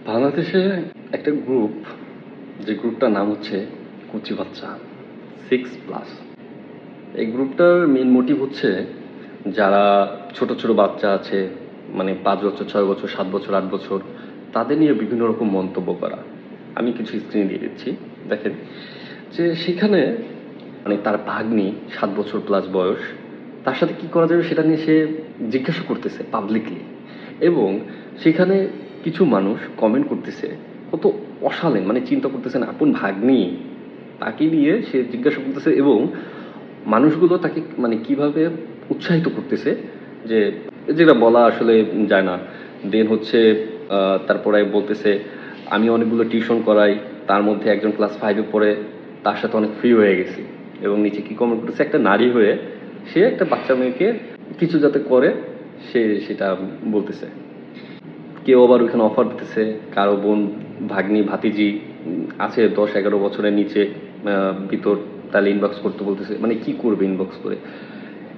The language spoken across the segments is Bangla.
বাংলাদেশে একটা গ্রুপ, যে গ্রুপটার নাম হচ্ছে কুচি বাচ্চা 6+। এই গ্রুপটার মেন মোটিভ হচ্ছে যারা ছোট ছোট বাচ্চা আছে, মানে 5 বছর, 6 বছর, 7 বছর, 8 বছর, তাদের নিয়ে বিভিন্ন রকম মন্তব্য করা। আমি কিছু স্ক্রিনে দিয়ে দিচ্ছি, দেখেন যে সেখানে মানে তার ভাগ্নি 7 বছর প্লাস বয়স, তার সাথে কি করা যাবে সেটা নিয়ে সে জিজ্ঞাসা করতেছে পাবলিকলি। এবং সেখানে কিছু মানুষ কমেন্ট করতেছে কত অশালীন, মানে চিন্তা করতেছেন আপন ভাগ্নি, তাকে নিয়ে সে জিজ্ঞাসা করতেছে এবং মানুষগুলো তাকে মানে কিভাবে উৎসাহিত করতেছে যে যেটা বলা আসলে যায় না। দেন হচ্ছে তারপরে বলতেছে আমি অনেকগুলো টিউশন করাই, তার মধ্যে একজন ক্লাস 5-এ পড়ে, তার সাথে অনেক ফ্রি হয়ে গেছি। এবং নিচে কি কমেন্ট করতেছে, একটা নারী হয়ে সে একটা বাচ্চা মেয়েকে কিছু যাতে করে সে সেটা বলতেছে। কেউ আবার ওইখানে অফার দিতেছে, কারো বোন, ভাগ্নি, ভাতিজি আছে 10-11 বছরের নিচে ভিতর, তাহলে ইনবক্স করতে বলতেছে। মানে কি করবে ইনবক্স করে?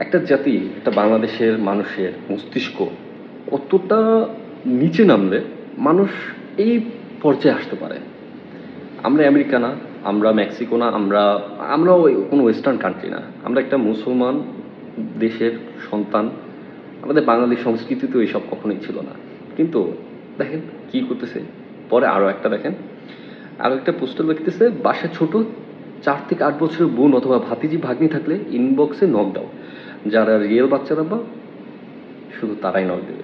একটা জাতি, একটা বাংলাদেশের মানুষের মস্তিষ্ক কতটা নিচে নামলে মানুষ এই পর্যায়ে আসতে পারে? আমরা আমেরিকা না, আমরা মেক্সিকো না, আমরা কোনো ওয়েস্টার্ন কান্ট্রি না, আমরা একটা মুসলমান দেশের সন্তান। আমাদের বাঙালি সংস্কৃতিতেও এইসব কখনোই ছিল না। কিন্তু দেখেন কি করতেছে। পরে আরও একটা দেখেন, আরও একটা পোস্টার লিখতেছে, বাসায় ছোট 4 থেকে 8 বছরের বোন অথবা ভাতিজি ভাগ্নি থাকলে ইনবক্সে নক দাও, যারা রিয়েল বাচ্চারা বা শুধু তারাই নক দেবে।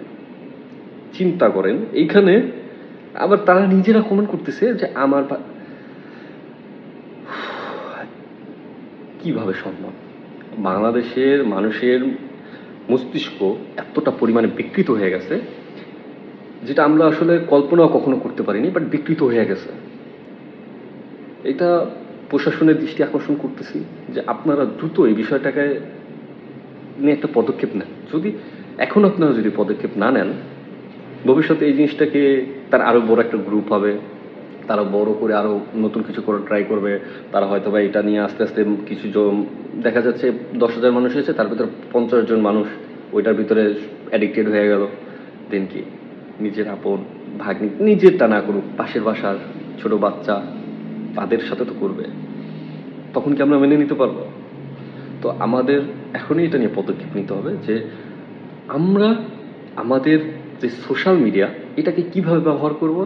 চিন্তা করেন এইখানে আবার তারা নিজেরা কমেন্ট করতেছে যে আমার কিভাবে সম্ভব? বাংলাদেশের মানুষের মস্তিষ্ক এতটা পরিমাণে বিকৃত হয়ে গেছে, যেটা আমরা আসলে কল্পনাও কখনো করতে পারিনি, বাট বিকৃত হয়ে গেছে। এটা প্রশাসনের দৃষ্টি আকর্ষণ করতেছি যে আপনারা দ্রুত এই বিষয়টাকে নিয়ে একটা পদক্ষেপ নেন। যদি এখন আপনারা যদি পদক্ষেপ না নেন, ভবিষ্যতে এই জিনিসটাকে তার আরো বড় একটা গ্রুপ হবে, তারা বড় করে আরো নতুন কিছু করে ট্রাই করবে। তারা হয়তো বা এটা নিয়ে আস্তে আস্তে কিছু দেখা যাচ্ছে 10,000 মানুষ হয়েছে, তার ভিতরে 50 জন মানুষ ওইটার ভিতরে অ্যাডিক্টেড হয়ে গেল। দেন কি নিজের আপন ভাগ্নি, নিজেরটা না করুক, পাশের বাসার ছোট বাচ্চা তাদের সাথে তো করবে। তখন কি আমরা মেনে নিতে পারবো? তো আমাদের এখনই এটা নিয়ে পদক্ষেপ নিতে হবে যে আমরা আমাদের যে সোশ্যাল মিডিয়া, এটাকে কিভাবে ব্যবহার করব,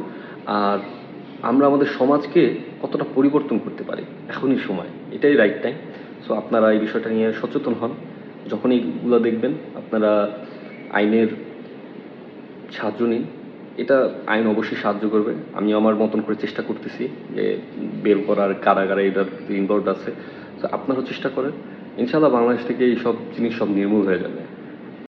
আর আমরা আমাদের সমাজকে কতটা পরিবর্তন করতে পারি। এখনই সময়, এটাই রাইট টাইম। সো আপনারা এই বিষয়টা নিয়ে সচেতন হন। যখন এইগুলো দেখবেন আপনারা আইনের সাহায্য নিন। এটা আইন অবশ্যই সাহায্য করবে। আমি আমার মতন করে চেষ্টা করতেছি যে বের করার, কারাগারে এটার ইনভলভড আছে। তো আপনারাও চেষ্টা করেন, ইনশাআল্লাহ বাংলাদেশ থেকে এইসব জিনিস সব নির্মূল হয়ে যাবে।